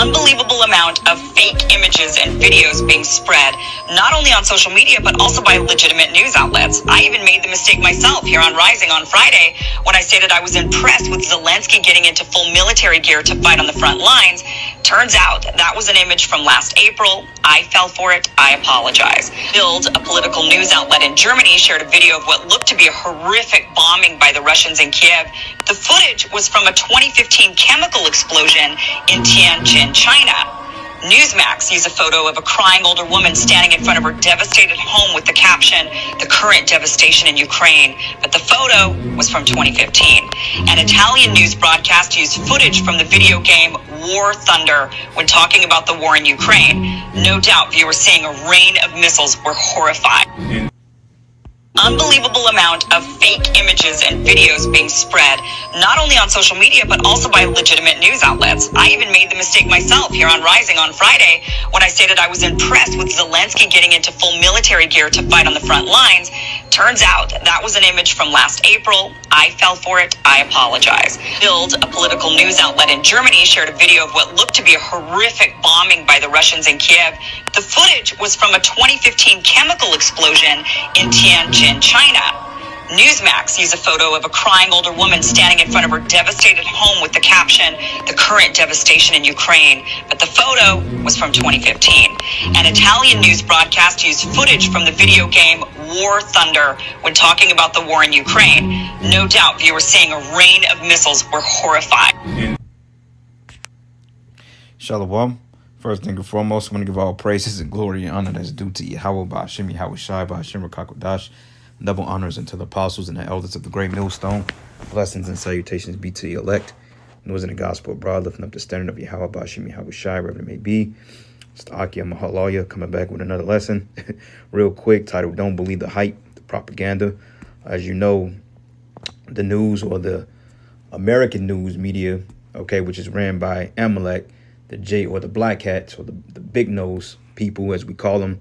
unbelievable amount of fake images and videos being spread, not only on social media, but also by legitimate news outlets. I even made the mistake myself here on Rising on Friday when I stated I was impressed with Zelensky getting into full military gear to fight on the front lines. Turns out that was an image from last April. I fell for it. I apologize. Bild, a political news outlet in Germany, shared a video of what looked to be a horrific bombing by the Russians in Kiev. The footage was from a 2015 chemical explosion in Tianjin, China. Newsmax used a photo of a crying older woman standing in front of her devastated home with the caption, "The current devastation in Ukraine." But the photo was from 2015. An Italian news broadcast used footage from the video game War Thunder when talking about the war in Ukraine. No doubt viewers seeing a rain of missiles were horrified. Unbelievable amount of fake images and videos being spread, not only on social media, but also by legitimate news outlets. I even made the mistake myself here on Rising on Friday when I stated I was impressed with Zelensky getting into full military gear to fight on the front lines. Turns out that was an image from last April. I fell for it. I apologize. Bild, a political news outlet in Germany, shared a video of what looked to be a horrific bombing by the Russians in Kiev. The footage was from a 2015 chemical explosion in Tianjin, China. Newsmax used a photo of a crying older woman standing in front of her devastated home with the caption, "The current devastation in Ukraine." But the photo was from 2015. An Italian news broadcast used footage from the video game War Thunder when talking about the war in Ukraine. No doubt viewers seeing a rain of missiles were horrified. Shalom. First thing and foremost, I want to give all praises and glory and honor that's due to Yahweh Ba'Shem Yahweh Shai Ba'Shem Rakakodash. Double honors unto the apostles and the elders of the great millstone. Blessings and salutations be to the elect. Those in the gospel abroad, lifting up the standard of Yahweh Ba'Shem Yahweh Shai, wherever it may be. It's the Akia Mahalaya coming back with another lesson. Real quick, titled Don't Believe the Hype, the Propaganda. As you know, the news, or the American news media, okay, which is ran by Amalek, the J, or the black hats, or the big nose people, as we call them,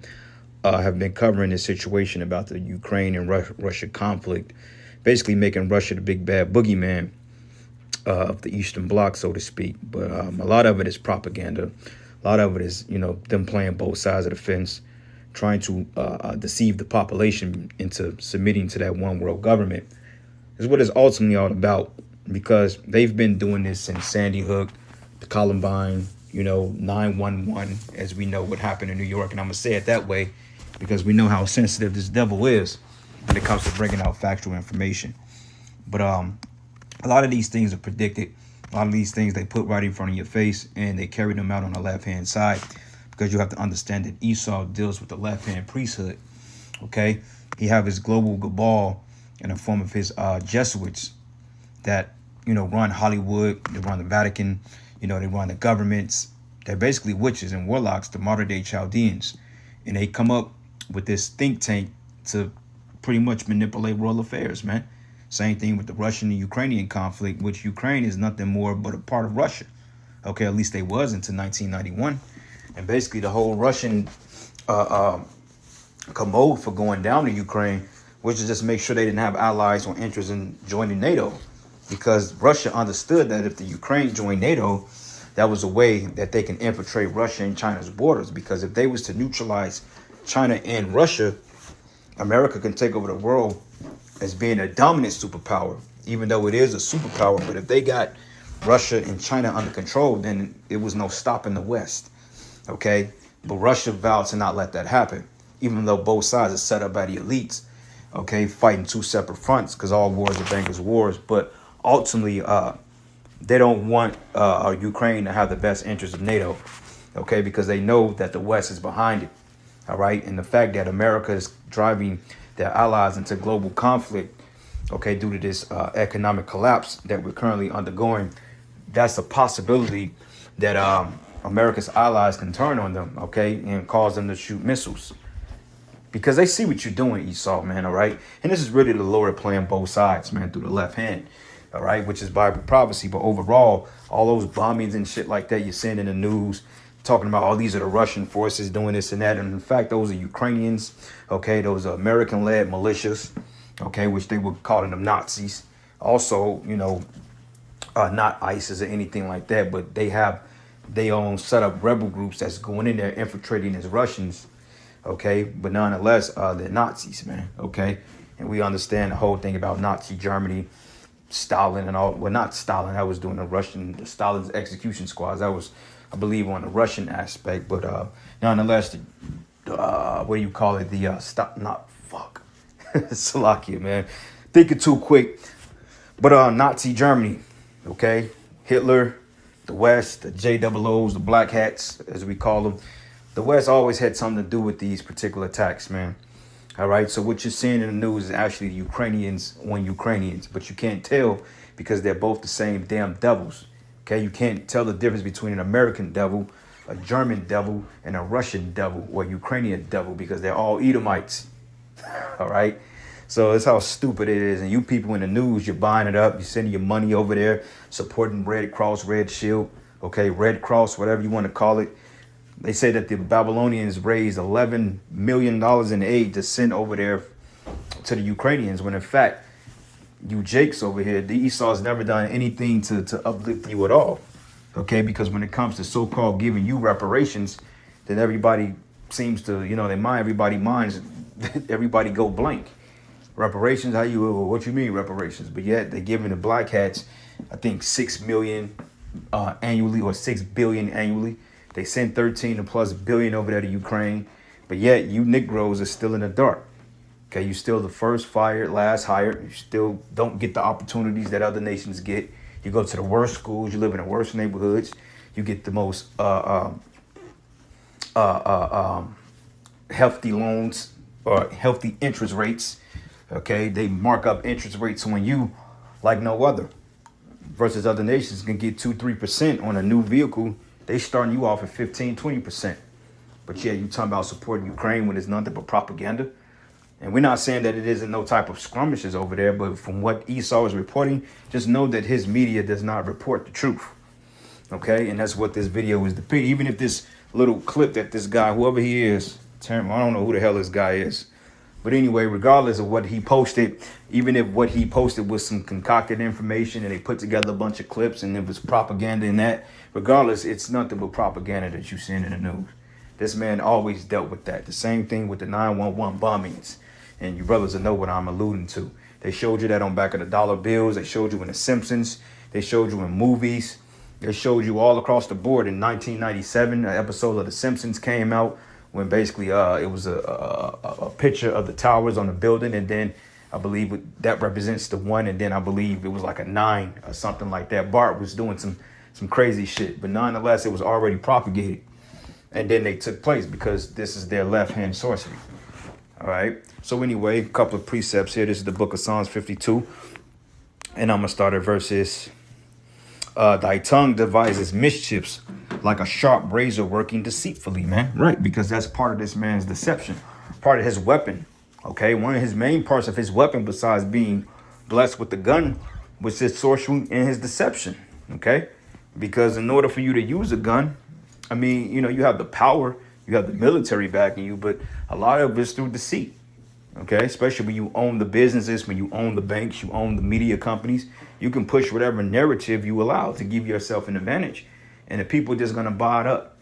have been covering this situation about the Ukraine and Russia conflict, basically making Russia the big bad boogeyman of the Eastern Bloc, so to speak. But a lot of it is propaganda. A lot of it is, them playing both sides of the fence, trying to deceive the population into submitting to that one world government. Is what it's ultimately all about, because they've been doing this since Sandy Hook, the Columbine, 9/11, as we know what happened in New York. And I'm going to say it that way because we know how sensitive this devil is when it comes to bringing out factual information. But a lot of these things are predicted. A lot of these things they put right in front of your face, and they carry them out on the left-hand side, because you have to understand that Esau deals with the left-hand priesthood, okay? He have his global cabal in the form of his Jesuits that, run Hollywood, they run the Vatican, they run the governments. They're basically witches and warlocks, the modern-day Chaldeans. And they come up with this think tank to pretty much manipulate world affairs, man. Same thing with the Russian and Ukrainian conflict, which Ukraine is nothing more but a part of Russia. Okay, at least they was until 1991. And basically the whole Russian commode for going down to Ukraine was to just make sure they didn't have allies or interest in joining NATO. Because Russia understood that if the Ukraine joined NATO, that was a way that they can infiltrate Russia and China's borders. Because if they was to neutralize China and Russia, America can take over the world as being a dominant superpower, even though it is a superpower. But if they got Russia and China under control, then it was no stopping the West. Okay, but Russia vowed to not let that happen, even though both sides are set up by the elites, okay, fighting two separate fronts, because all wars are bankers' wars. But ultimately, they don't want Ukraine to have the best interest of NATO, okay, because they know that the West is behind it, all right? And the fact that America is driving their allies into global conflict, okay, due to this economic collapse that we're currently undergoing, that's a possibility that America's allies can turn on them, okay, and cause them to shoot missiles. Because they see what you're doing, Esau, man, all right? And this is really the Lord playing both sides, man, through the left hand. All right, which is Bible prophecy. But overall, all those bombings and shit like that you're seeing in the news, talking about, oh, these are the Russian forces doing this and that. And in fact, those are Ukrainians. Okay, those are American-led militias. Okay, which they were calling them Nazis. Also, not ISIS or anything like that, but they have they own set up rebel groups that's going in there infiltrating as Russians. Okay, but nonetheless, they're Nazis, man. Okay, and we understand the whole thing about Nazi Germany, Stalin and all. Well, not Stalin. That was doing the Stalin's execution squads. That was, I believe, on the Russian aspect. But nonetheless, what do you call it? Slovakia, man. Thinking too quick. But Nazi Germany, okay? Hitler, the West, the JOOs, the Black Hats, as we call them. The West always had something to do with these particular attacks, man. All right, so what you're seeing in the news is actually Ukrainians on Ukrainians, but you can't tell because they're both the same damn devils. Okay, you can't tell the difference between an American devil, a German devil, and a Russian devil or Ukrainian devil because they're all Edomites. All right, so that's how stupid it is. And you people in the news, you're buying it up, you're sending your money over there, supporting Red Cross, Red Shield, okay, Red Cross, whatever you want to call it. They say that the Babylonians raised $11 million in aid to send over there to the Ukrainians, when in fact, you Jakes over here, the Esau's never done anything to uplift you at all. Okay, because when it comes to so-called giving you reparations, then everybody seems to, everybody go blank. Reparations, what you mean reparations? But yet they're giving the Black Hats, I think 6 million annually or 6 billion annually. They send 13 plus billion over there to Ukraine, but yet you Negroes are still in the dark. Okay, you still the first fired, last hired. You still don't get the opportunities that other nations get. You go to the worst schools. You live in the worst neighborhoods. You get the most hefty loans or hefty interest rates. Okay, they mark up interest rates on you like no other. Versus other nations can get 2-3% on a new vehicle. They starting you off at 15-20%. But yeah, you talking about supporting Ukraine when it's nothing but propaganda. And we're not saying that it isn't no type of skirmishes over there, but from what Esau is reporting, just know that his media does not report the truth. Okay, and that's what this video is depicting. Even if this little clip that this guy, whoever he is, I don't know who the hell this guy is. But anyway, regardless of what he posted, even if what he posted was some concocted information and they put together a bunch of clips and it was propaganda in that, regardless, it's nothing but propaganda that you're seeing in the news. This man always dealt with that. The same thing with the 9/11 bombings. And you brothers will know what I'm alluding to. They showed you that on back of the dollar bills. They showed you in The Simpsons. They showed you in movies. They showed you all across the board. In 1997, an episode of The Simpsons came out when basically it was a picture of the towers on the building. And then I believe that represents the one. And then I believe it was like a 9 or something like that. Bart was doing some crazy shit. But nonetheless, it was already propagated. And then they took place because this is their left-hand sorcery. All right. So anyway, a couple of precepts here. This is the book of Psalms 52. And I'm going to start at verses. Thy tongue devises mischiefs like a sharp razor working deceitfully, man. Right. Because that's part of this man's deception. Part of his weapon. Okay. One of his main parts of his weapon, besides being blessed with the gun, was his sorcery and his deception. Okay. Because in order for you to use a gun, I mean, you have the power. You have the military backing you, but a lot of it's through deceit, okay? Especially when you own the businesses, when you own the banks, you own the media companies. You can push whatever narrative you allow to give yourself an advantage. And the people are just going to buy it up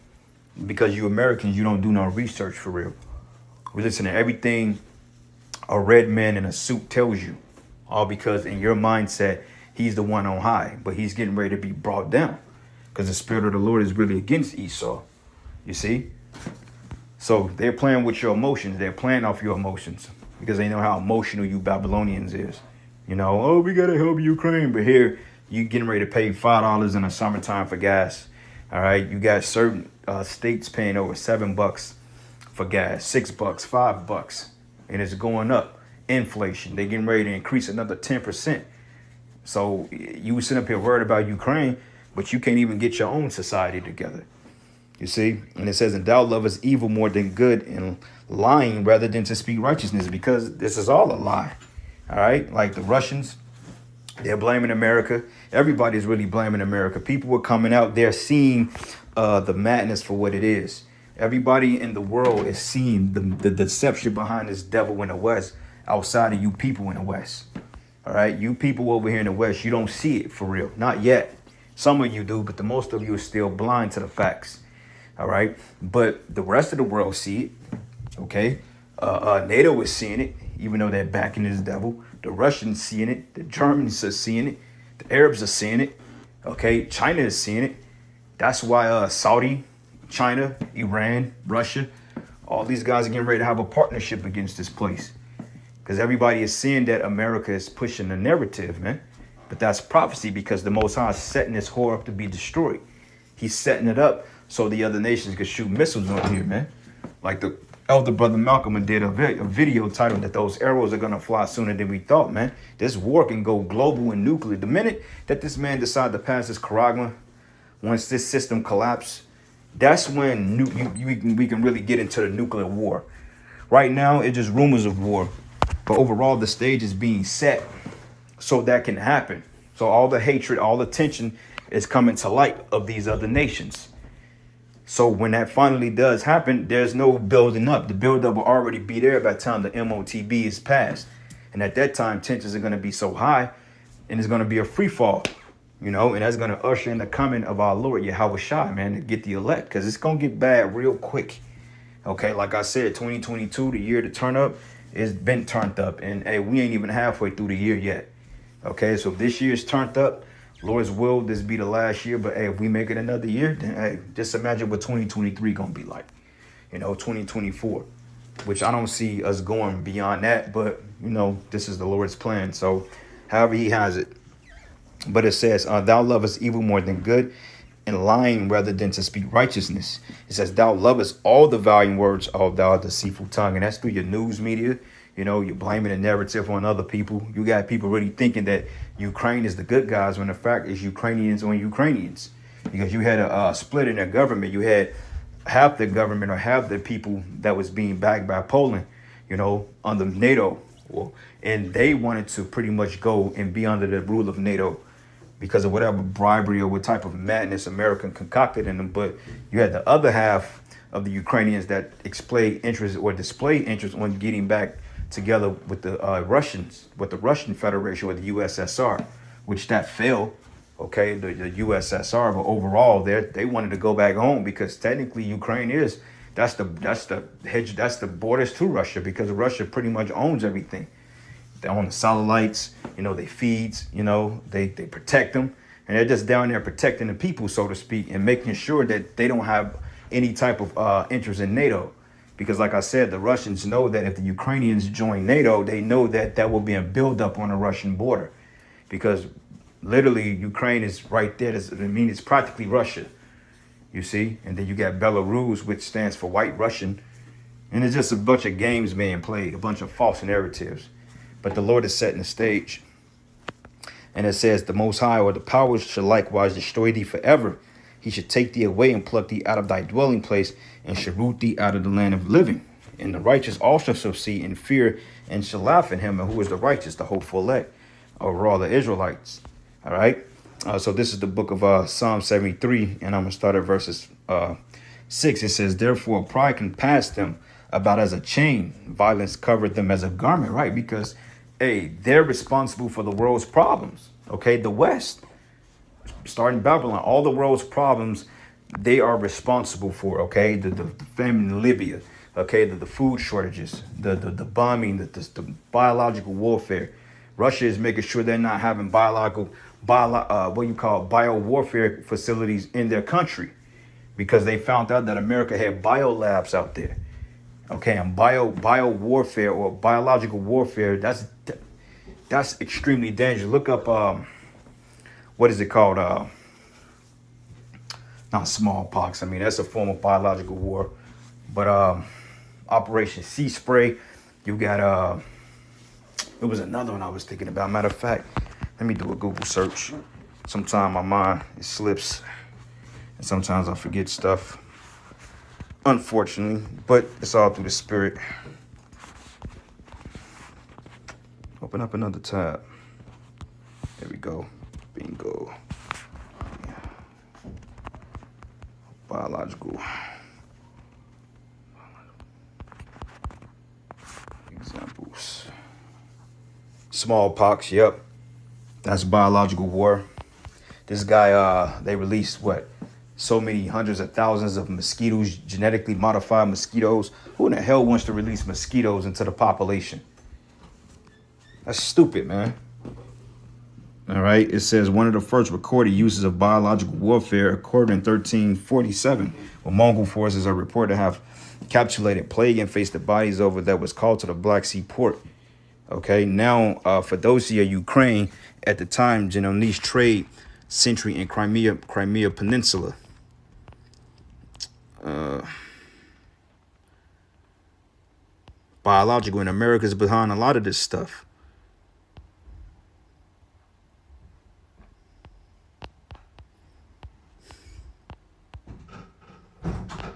because you Americans, you don't do no research for real. We listen to everything a red man in a suit tells you, all because in your mindset, he's the one on high, but he's getting ready to be brought down because the spirit of the Lord is really against Esau, you see? So they're playing with your emotions. They're playing off your emotions because they know how emotional you Babylonians is. Oh, we got to help Ukraine. But here you getting ready to pay $5 in the summertime for gas. All right. You got certain states paying over $7 for gas, $6, $5. And it's going up. Inflation. They're getting ready to increase another 10%. So you sitting up here worried about Ukraine, but you can't even get your own society together. You see, and it says, and thou lovest evil more than good, and lying rather than to speak righteousness, because this is all a lie. All right. Like the Russians, they're blaming America. Everybody's really blaming America. People were coming out. They're seeing the madness for what it is. Everybody in the world is seeing the deception behind this devil in the West outside of you people in the West. All right. You people over here in the West, you don't see it for real. Not yet. Some of you do, but the most of you are still blind to the facts. All right. But the rest of the world see it. Okay. NATO is seeing it, even though they're backing this devil. The Russians seeing it. The Germans are seeing it. The Arabs are seeing it. Okay. China is seeing it. That's why Saudi, China, Iran, Russia, all these guys are getting ready to have a partnership against this place. Because everybody is seeing that America is pushing the narrative, man. But that's prophecy, because the Most High is setting this whore up to be destroyed. He's setting it up so the other nations could shoot missiles on here, man. Like the elder brother Malcolm did a video titled that those arrows are going to fly sooner than we thought, man. This war can go global and nuclear. The minute that this man decided to pass this charagma, once this system collapses, that's when we can really get into the nuclear war. Right now, it's just rumors of war. But overall, the stage is being set so that can happen. So all the hatred, all the tension is coming to light of these other nations. So when that finally does happen, there's no building up. The buildup will already be there by the time the MOTB is passed. And at that time, tensions are going to be so high, and it's going to be a free fall. You know, and that's going to usher in the coming of our Lord Yahweh Shai, man, to get the elect, because it's going to get bad real quick. Okay, like I said, 2022, the year to turn up, it's been turned up. And, hey, we ain't even halfway through the year yet. Okay, so if this year's turned up, Lord's will, this be the last year. But, hey, if we make it another year, then, hey, just imagine what 2023 going to be like. You know, 2024, which I don't see us going beyond that. But, you know, this is the Lord's plan. So, however he has it. But it says, thou lovest evil more than good, and lying rather than to speak righteousness. It says, thou lovest all the valiant words of thou deceitful tongue. And that's through your news media. You know, you're blaming the narrative on other people. You got people really thinking that Ukraine is the good guys, when the fact is Ukrainians on Ukrainians. Because you had a split in their government. You had half the government, or half the people that was being backed by Poland, you know, under NATO. Well, and they wanted to pretty much go and be under the rule of NATO, because of whatever bribery or what type of madness America concocted in them. But you had the other half of the Ukrainians that display interest on getting back together with the Russians, with the Russian Federation, with the USSR, which that failed. Okay, the USSR, but overall, they wanted to go back home, because technically Ukraine that's the borders to Russia, because Russia pretty much owns everything. They own the satellites, you know, they feeds, you know, they protect them. And they're just down there protecting the people, so to speak, and making sure that they don't have any type of interest in NATO. Because like I said, the Russians know that if the Ukrainians join NATO, they know that that will be a buildup on the Russian border. Because literally Ukraine is right there. It's practically Russia, you see. And then you got Belarus, which stands for White Russian. And it's just a bunch of games being played, a bunch of false narratives. But the Lord is setting the stage. And it says, the Most High, or the powers, shall likewise destroy thee forever. He should take thee away and pluck thee out of thy dwelling place, and shall root thee out of the land of living. And the righteous also shall see and fear, and shall laugh at him. And who is the righteous? The hopeful elect, or all the Israelites. All right. So this is the book of Psalm 73. And I'm going to start at verses 6. It says, therefore pride can pass them about as a chain. Violence covered them as a garment. Right. Because, hey, they're responsible for the world's problems. Okay. The West, starting Babylon, all the world's problems, they are responsible for. Okay. The famine in Libya. Okay. The food shortages, the bombing, the biological warfare. Russia is making sure they're not having bio warfare facilities in their country, because they found out that America had bio labs out there. Okay, and bio warfare, or biological warfare, that's extremely dangerous. Look up what is it called? Not smallpox. I mean, that's a form of biological war. But Operation Sea Spray. You got it was another one I was thinking about. Matter of fact, let me do a Google search. Sometimes my mind, it slips, and sometimes I forget stuff, unfortunately, but it's all through the Spirit. Open up another tab. There we go. Bingo. Biological examples. Smallpox, yep. That's biological war. This guy, they released what? So many hundreds of thousands of mosquitoes, genetically modified mosquitoes. Who in the hell wants to release mosquitoes into the population? That's stupid, man. All right. It says one of the first recorded uses of biological warfare occurred in 1347, when Mongol forces are reported to have capitulated plague and faced the bodies over that was called to the Black Sea port. Okay. Now, Feodosia, Ukraine, at the time, Genonese trade century in Crimea Peninsula. Biological in America is behind a lot of this stuff.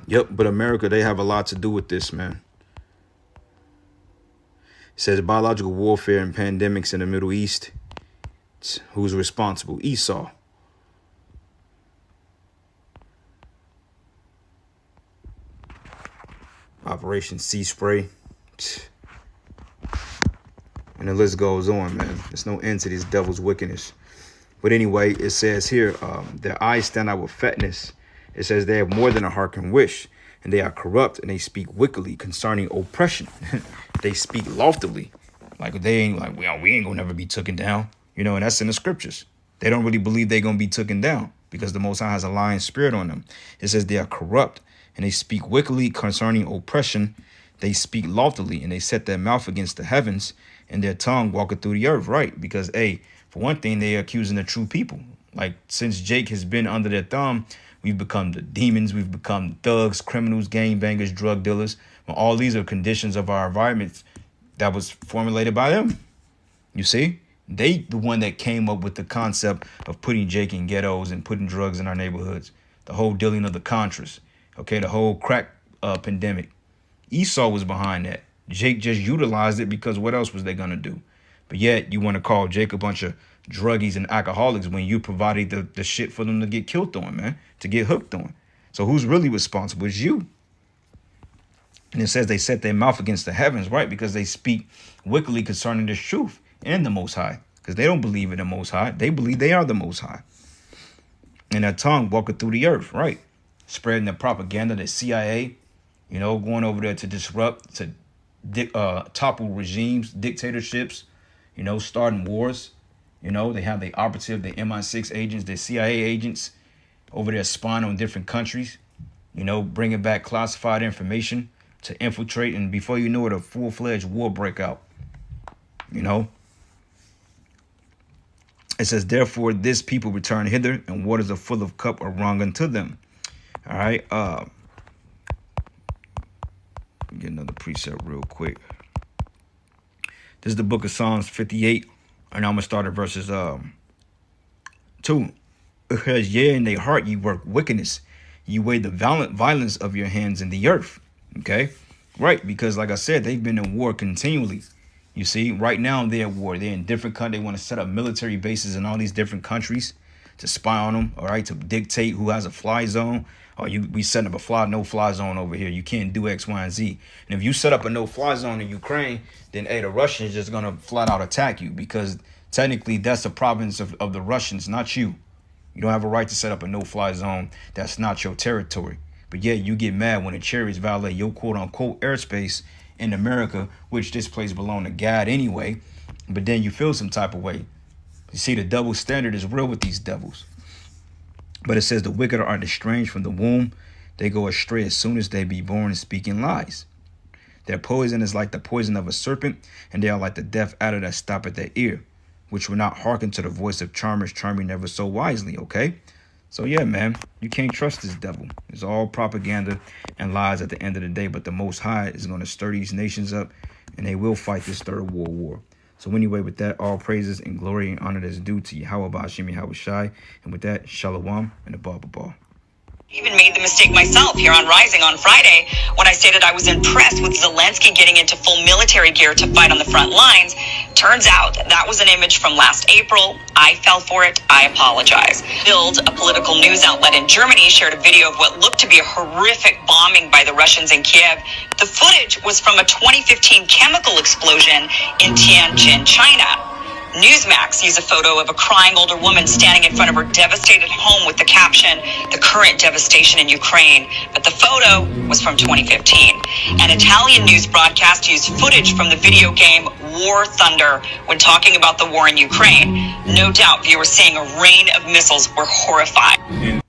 Yep, but America, they have a lot to do with this, man. It says biological warfare and pandemics in the Middle East. Who's responsible? Esau. Operation Sea Spray. And the list goes on, man. There's no end to this devil's wickedness. But anyway, it says here, their eyes stand out with fatness. It says they have more than a heart can wish, and they are corrupt, and they speak wickedly concerning oppression. They speak loftily, like they ain't like, well, we ain't gonna never be taken down, you know. And that's in the scriptures. They don't really believe they're gonna be taken down because the Most High has a lying spirit on them. It says they are corrupt, and they speak wickedly concerning oppression. They speak loftily, and they set their mouth against the heavens, and their tongue walketh through the earth. Right? Because, hey, for one thing, they are accusing the true people. Like, since Jake has been under their thumb, we've become the demons. We've become thugs, criminals, gangbangers, drug dealers. Well, all these are conditions of our environment that was formulated by them. You see, they the one that came up with the concept of putting Jake in ghettos and putting drugs in our neighborhoods. The whole dealing of the Contras. Okay, the whole crack pandemic. Esau was behind that. Jake just utilized it because what else was they going to do? But yet you want to call Jake a bunch of druggies and alcoholics when you provided the shit for them to get killed on, man, to get hooked on. So who's really responsible? It's you. And it says they set their mouth against the heavens, right? Because they speak wickedly concerning the truth and the Most High. Because they don't believe in the Most High. They believe they are the Most High. And their tongue walking through the earth, right? Spreading the propaganda, the CIA, you know, going over there to disrupt, to topple regimes, dictatorships, you know, starting wars. You know, they have the operative, the MI6 agents, the CIA agents over there spying on different countries, you know, bringing back classified information to infiltrate. And before you know it, a full-fledged war break out, you know. It says, therefore, this people return hither, and waters are full of cup are wrong unto them. All right. Get another precept real quick. This is the book of Psalms 58. And I'm going to start at verses 2. Because yea, in their heart ye work wickedness. Ye weigh the violence of your hands in the earth. Okay? Right. Because like I said, they've been in war continually. You see, right now they're at war. They're in different countries. They want to set up military bases in all these different countries to spy on them. All right. To dictate who has a fly zone. Or we set up a no-fly zone over here. You can't do X, Y, and Z. And if you set up a no-fly zone in Ukraine, then, hey, the Russians just going to flat out attack you because technically that's the province of the Russians, not you. You don't have a right to set up a no-fly zone. That's not your territory. But yeah, you get mad when the chariots violate your quote-unquote airspace in America, which this place belong to God anyway. But then you feel some type of way. You see, the double standard is real with these devils. But it says the wicked are estranged from the womb. They go astray as soon as they be born, speaking lies. Their poison is like the poison of a serpent, and they are like the deaf adder that stop at their ear, which will not hearken to the voice of charmers, charming never so wisely, okay? So yeah, man, you can't trust this devil. It's all propaganda and lies at the end of the day, but the Most High is going to stir these nations up, and they will fight this third world war. So anyway, with that, all praises and glory and honor that's due to Yahweh Ba'ashim Yahweh Shai. And with that, Shalom and a Baba. Even made the mistake myself here on Rising on Friday when I stated I was impressed with Zelensky getting into full military gear to fight on the front lines. Turns out that was an image from last April. I fell for it. I apologize. Bild, a political news outlet in Germany, shared a video of what looked to be a horrific bombing by the Russians in Kiev. The footage was from a 2015 chemical explosion in Tianjin, China. Newsmax used a photo of a crying older woman standing in front of her devastated home with the caption, "The current devastation in Ukraine." But the photo was from 2015. An Italian news broadcast used footage from the video game War Thunder when talking about the war in Ukraine. No doubt viewers seeing a rain of missiles were horrified. In